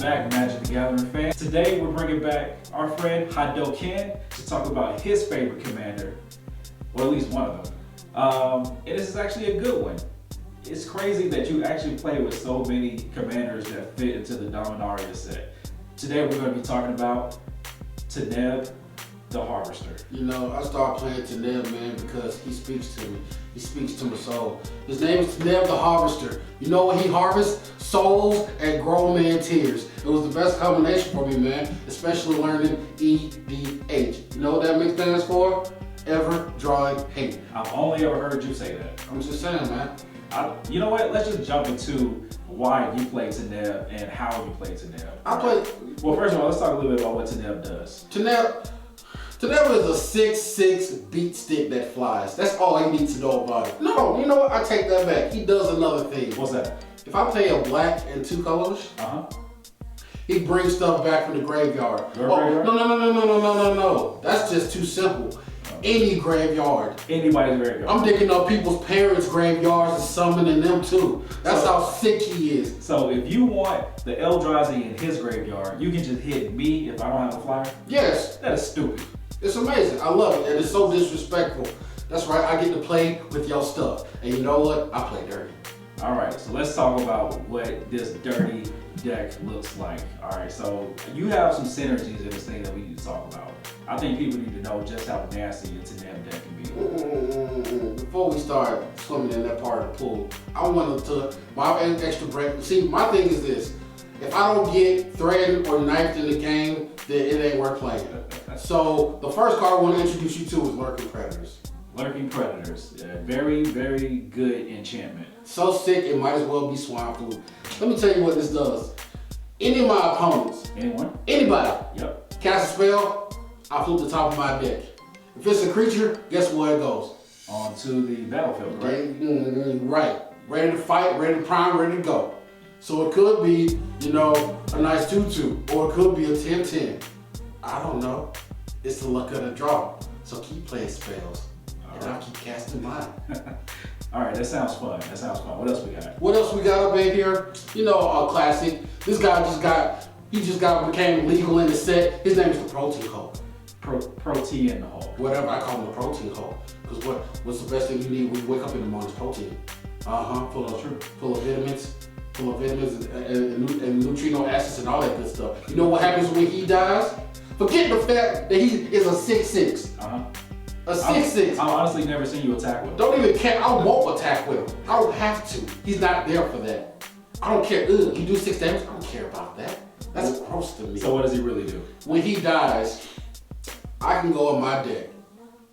back, Magic the Gathering fans. Today we're bringing back our friend Hadoken to talk about his favorite commander, or at least one of them. And this is actually a good one. It's crazy that you actually play with so many commanders that fit into the Dominaria set. Today we're going to be talking about Teneb, the Harvester. You know, I started playing Teneb, man, because he speaks to me. He speaks to my soul. His name is Teneb the Harvester. You know what he harvests? Souls and grown man tears. It was the best combination for me, man, especially learning EDH. You know what that stands for? Ever Drawing Hate. I've only ever heard you say that. I'm just saying, man. You know what? Let's just jump into why you play Teneb and how you play Teneb. Well, first of all, let's talk a little bit about what Teneb does. Teneb is a 6/6 beat stick that flies. That's all you need to know about it. No, you know what? I take that back. He does another thing. What's that? If I play a black and 2 colors, he brings stuff back from the graveyard. Graveyard? No. That's just too simple. Any graveyard. Anybody's graveyard. I'm digging up people's parents' graveyards and summoning them too. That's how sick he is. So if you want the Eldrazi in his graveyard, you can just hit me if I don't have a flyer? Yes. That is stupid. It's amazing. I love it. And it's so disrespectful. That's right. I get to play with your stuff. And you know what? I play dirty. All right. So let's talk about what this dirty deck looks like. All right. So you have some synergies in this thing that we need to talk about. I think people need to know just how nasty a Teneb deck can be. Before we start swimming in that part of the pool, I wanted to, my extra break. See, my thing is this. If I don't get threatened or knifed in the game, then it ain't worth playing. So the first card I want to introduce you to is Lurking Predators. Lurking Predators. Yeah, very, very good enchantment. So sick, it might as well be swine flu. Let me tell you what this does. Any of my opponents, anybody, cast a spell, I flip the top of my deck. If it's a creature, guess where it goes? Onto the battlefield, right? Right. Ready to fight, ready to prime, ready to go. So it could be, you know, a nice 2/2, or it could be a 10/10. I don't know. It's the luck of the draw. So keep playing spells, and I'll keep casting mine. All right, that sounds fun. What else we got? What else we got up in here? You know, a classic. This guy became legal in the set. His name is the Protean Hulk. Protean Hulk. Whatever, I call him the Protein Hulk. Because what's the best thing you need when you wake up in the morning is protein. Full of vitamins. And neutrino acids and all that good stuff. You know what happens when he dies? Forget the fact that he is a 6/6. A 6/6. I've honestly never seen you attack with him. Don't even care. I won't attack with him. I don't have to. He's not there for that. I don't care. Ugh, you do 6 damage? I don't care about that. That's gross to me. So what does he really do? When he dies, I can go in my deck,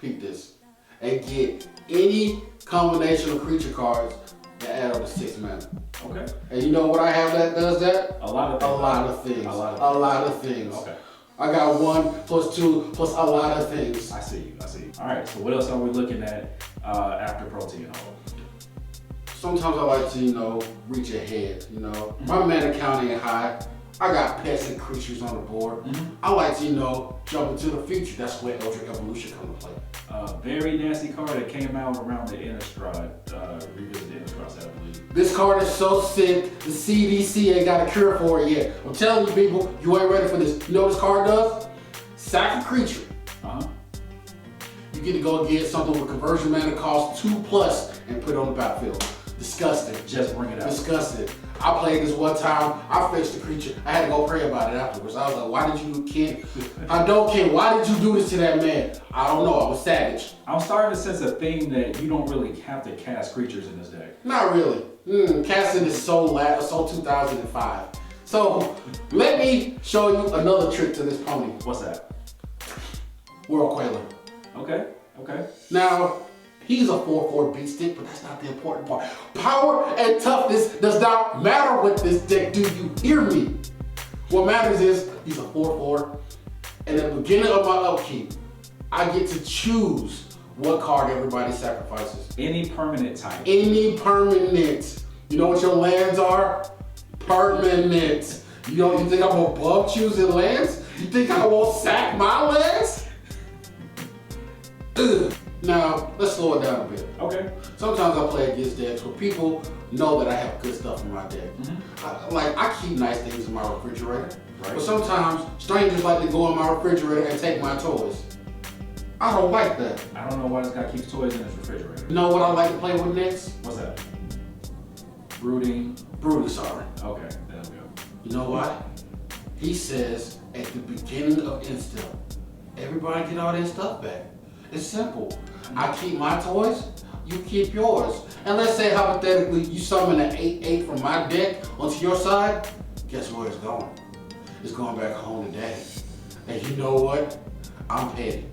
peep this, and get any combination of creature cards that add up to 6 mana. Okay. And you know what I have that does that? A lot of things. Okay. I got 1 + 2 + a lot of things. I see you. All right, so what else are we looking at after Protean Hulk? Sometimes I like to, you know, reach ahead, you know. My mana count ain't high. I got pets and creatures on the board. I like to, you know, jump into the future. That's where Eldritch Evolution comes to play. Very nasty card that came out around the Innistrad, Revisit the Innistrad set, I believe. This card is so sick, the CDC ain't got a cure for it yet. I'm telling you people, you ain't ready for this. You know what this card does? Sack a creature. You get to go get something with conversion mana cost 2+ and put it on the battlefield. Disgusting. Just bring it out. Disgusting. I played this one time, I fetched the creature. I had to go pray about it afterwards. I was like, why did you, kid? Why did you do this to that man? I don't know, I was savage. I'm starting to sense a theme that you don't really have to cast creatures in this deck. Not really. Casting is so 2005. So, let me show you another trick to this pony. What's that? World Queller. Okay. Now, he's a 4/4 beat stick, but that's not the important part. Power and toughness does not matter with this deck, do you hear me? What matters is he's a 4/4, and at the beginning of my upkeep, I get to choose what card everybody sacrifices. Any permanent type. Any permanent. You know what your lands are? Permanent. You think I'm above choosing lands? You think I won't sack my lands? Now, let's slow it down a bit. Okay. sometimes I play against decks where people know that I have good stuff in my deck. I keep nice things in my refrigerator. Right. But sometimes strangers like to go in my refrigerator and take my toys. I don't like that. I don't know why this guy keeps toys in his refrigerator. You know what I like to play with next? What's that? Brooding Saurian. Okay, there we go. You know what? He says at the beginning of Instill, everybody get all their stuff back. It's simple. I keep my toys, you keep yours. And let's say hypothetically you summon an 8/8 from my deck onto your side, guess where it's going? It's going back home to daddy. And you know what? I'm petty.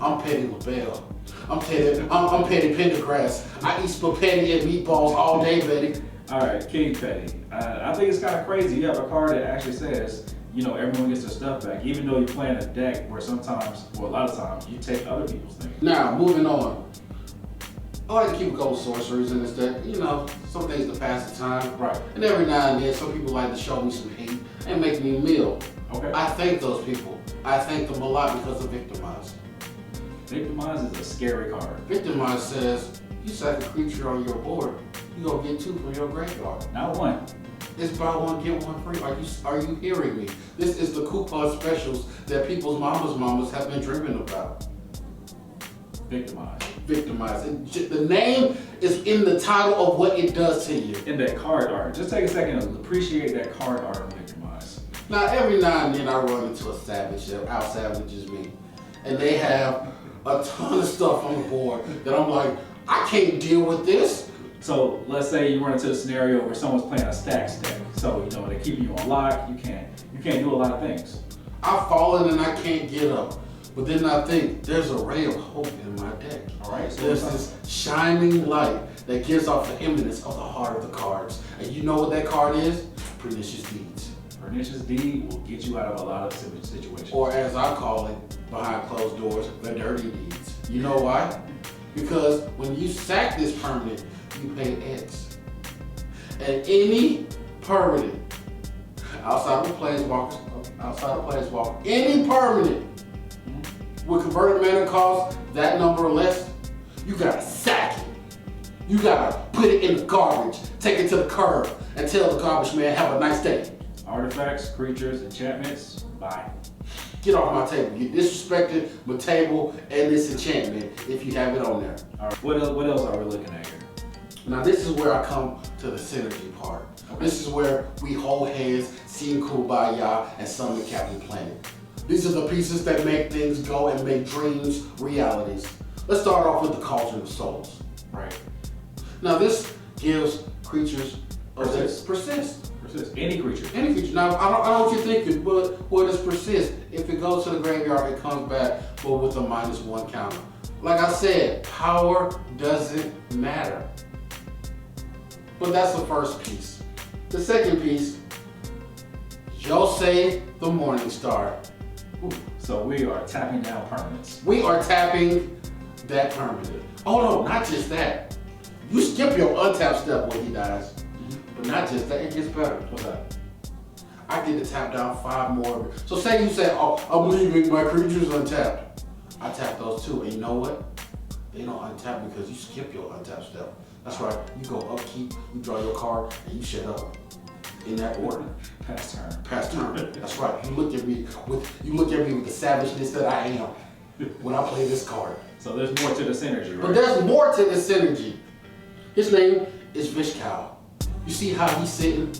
I'm petty LaBelle. I'm petty Pendergrass. I eat spaghetti and meatballs all day, Betty. Alright, King Petty. I think it's kind of crazy. You have a card that actually says, everyone gets their stuff back, even though you're playing a deck where sometimes, or a lot of times, you take other people's things. Now, moving on. I like to keep a couple sorceries in this deck. Some things to pass the time. Right. And every now and then, some people like to show me some hate and make me a meal. Okay. I thank those people. I thank them a lot because of Victimize. Victimize is a scary card. Victimize says, you sack a creature on your board, you gonna get 2 from your graveyard. Not one. It's buy one, get one free. Are you hearing me? This is the coupon specials that people's mamas have been dreaming about. Victimize. Victimize. The name is in the title of what it does to you. In that card art. Just take a second to appreciate that card art of Victimize. Now, every now and then I run into a savage that out-savages me. And they have a ton of stuff on the board that I'm like, I can't deal with this. So let's say you run into a scenario where someone's playing a stacks deck. So they're keeping you on lock. You can't do a lot of things. I've fallen and I can't get up. But then I think there's a ray of hope in my deck. All right. So There's this shining light that gives off the imminence of the heart of the cards. And you know what that card is? Pernicious Deeds. Pernicious Deed will get you out of a lot of situations. Or as I call it, behind closed doors, the dirty deeds. You know why? Because when you sack this permanent, you pay X. And any permanent, outside of Planeswalker, any permanent with converted mana cost that number or less, you gotta sack it. You gotta put it in the garbage, take it to the curb, and tell the garbage man, have a nice day. Artifacts, creatures, enchantments, bye. Get off my table. You disrespected my table and this enchantment if you have it on there. All right. What else are we looking at here? Now this is where I come to the synergy part. Okay. This is where we hold hands, sing Kumbaya, and summon Captain Planet. These are the pieces that make things go and make dreams realities. Let's start off with the Cauldron of Souls. Right. Now this gives creatures persist. Any creature. Any creature. Now I don't know what you're thinking, but what does persist? If it goes to the graveyard, it comes back, but with a -1 counter. Like I said, power doesn't matter. But that's the first piece. The second piece, Yosei the Morning Star. Ooh. So we are tapping down permanents. We are tapping that permanent. Oh no, not just that. You skip your untap step when he dies. But not just that, it gets better. What's that? I get to tap down 5 more. So say you say, oh, I'm leaving my creatures untapped. I tap those too, and you know what? They don't untap because you skip your untap step. That's right, you go upkeep, you draw your card, and you shut up. In that order. Pass turn. Pass turn. That's right. You look at me with the savageness that I am when I play this card. So there's more to the synergy, right? But there's more to the synergy. His name is Vishkal. You see how he's sitting?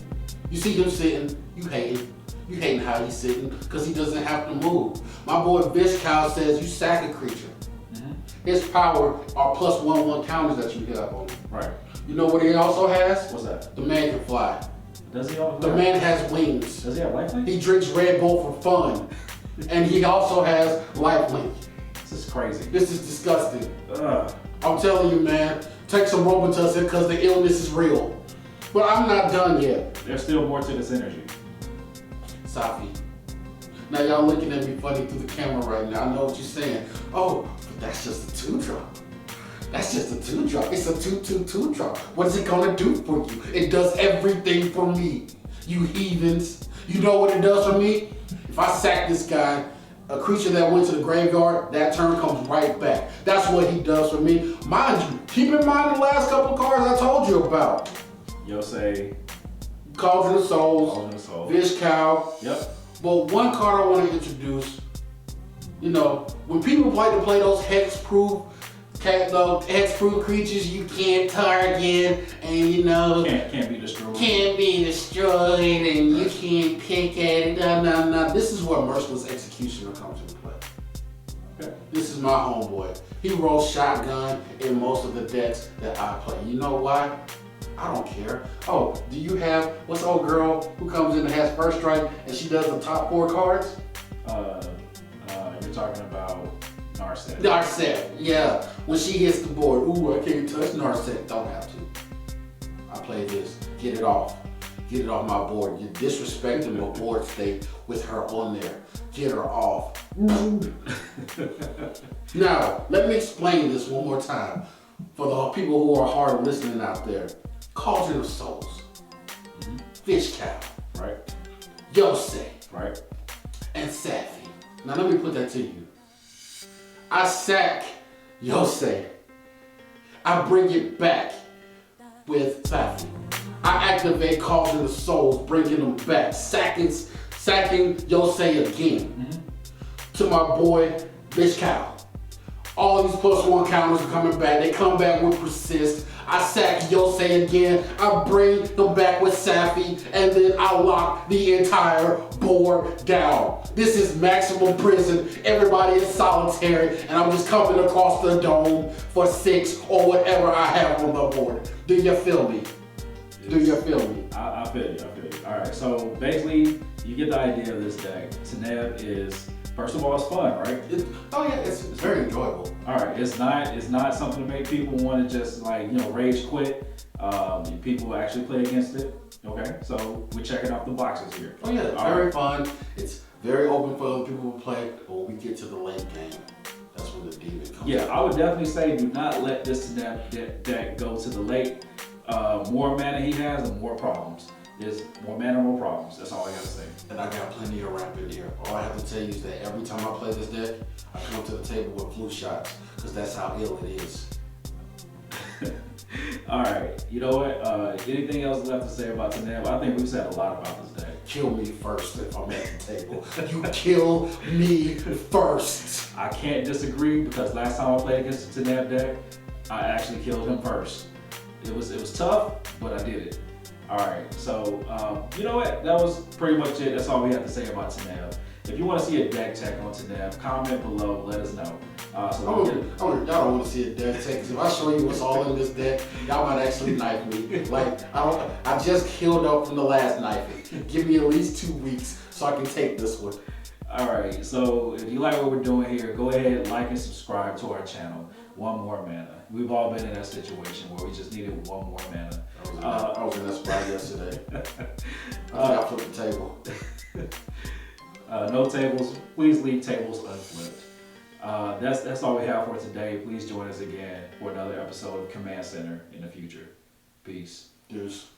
You see him sitting, you hating. You hating how he's sitting because he doesn't have to move. My boy Vishkal says you sack a creature. His power are +1/1 counters that you hit up on him. Right. You know what he also has? What's that? The man can fly. Does he also? The man has wings. Does he have lifelink? He drinks Red Bull for fun. And he also has lifelink. This is crazy. This is disgusting. Ugh. I'm telling you, man, take some Robitussin because the illness is real. But I'm not done yet. There's still more to the synergy. Safi. Now y'all looking at me funny through the camera right now. I know what you're saying. Oh, but that's just a 2-drop. That's just a 2-drop. It's a 2/2/2 drop. What is it gonna do for you? It does everything for me. You heathens. You know what it does for me? If I sack this guy a creature that went to the graveyard, that turn comes right back. That's what he does for me. Mind you, keep in mind the last couple of cards I told you about. Yosei. Cauldron of Souls. Cauldron of Souls. Fish Cow. Yep. But one card I want to introduce, you know, when people like to play those hex-proof creatures you can't target and you know can't be destroyed. Can't be destroyed and you can't pick at it. No. This is where Merciless Executioner comes into play. Okay. This is my homeboy. He rolls shotgun in most of the decks that I play. You know why? I don't care. Oh, do you have what's the old girl who comes in and has first strike and she does the top 4 cards? You're talking about Narset. Narset, yeah. When she hits the board, ooh, I can't touch Narset. Don't have to. I play this. Get it off. Get it off my board. You're disrespecting my board state with her on there. Get her off. Now, let me explain this one more time for the people who are hard listening out there. Cauldron of Souls. Fish Cow. Right. Yosei. Right. And Safi. Now let me put that to you. I sack Yosei. I bring it back with Safi. I activate Cauldron of Souls, bringing them back, sacking Yosei again. To my boy, Fish Cow. All these +1 counters are coming back. They come back with Persist. I sack Yosei again. I bring them back with Safi, and then I lock the entire board down. This is maximum prison. Everybody is solitary, and I'm just coming across the dome for 6 or whatever I have on the board. Do you feel me? Do you feel me? I feel you. All right. So basically, you get the idea of this deck. Teneb is. First of all, it's fun, right? It's very enjoyable. All right, it's not something to make people want to just like rage quit. People actually play against it. Okay, so we're checking off the boxes here. Oh yeah, very fun. It's very open for other people to play. But when we get to the late game, that's when the demon comes. Yeah, I would definitely say do not let this deck go to the late. More mana he has, the more problems. There's more mana, more problems. That's all I gotta say. And I got plenty of rap in here. All I have to tell you is that every time I play this deck, I come to the table with flu shots, because that's how ill it is. All right, you know what? Anything else left to say about Teneb? I think we've said a lot about this deck. Kill me first if I'm at the table. You kill me first. I can't disagree, because last time I played against the Teneb deck, I actually killed him first. It was tough, but I did it. All right, so you know what? That was pretty much it. That's all we have to say about Teneb. If you want to see a deck check on Teneb, comment below. Let us know. Y'all don't want to see a deck check. If I show you what's all in this deck, y'all might actually knife me. Like I just healed up from the last knifing. Give me at least 2 weeks so I can take this one. All right, so if you like what we're doing here, go ahead, like and subscribe to our channel. One more mana. We've all been in that situation where we just needed one more mana. I was in that spot yesterday. I flipped the table. No tables. Please leave tables unflipped. That's all we have for today. Please join us again for another episode of Command Center in the future. Peace. Deuce.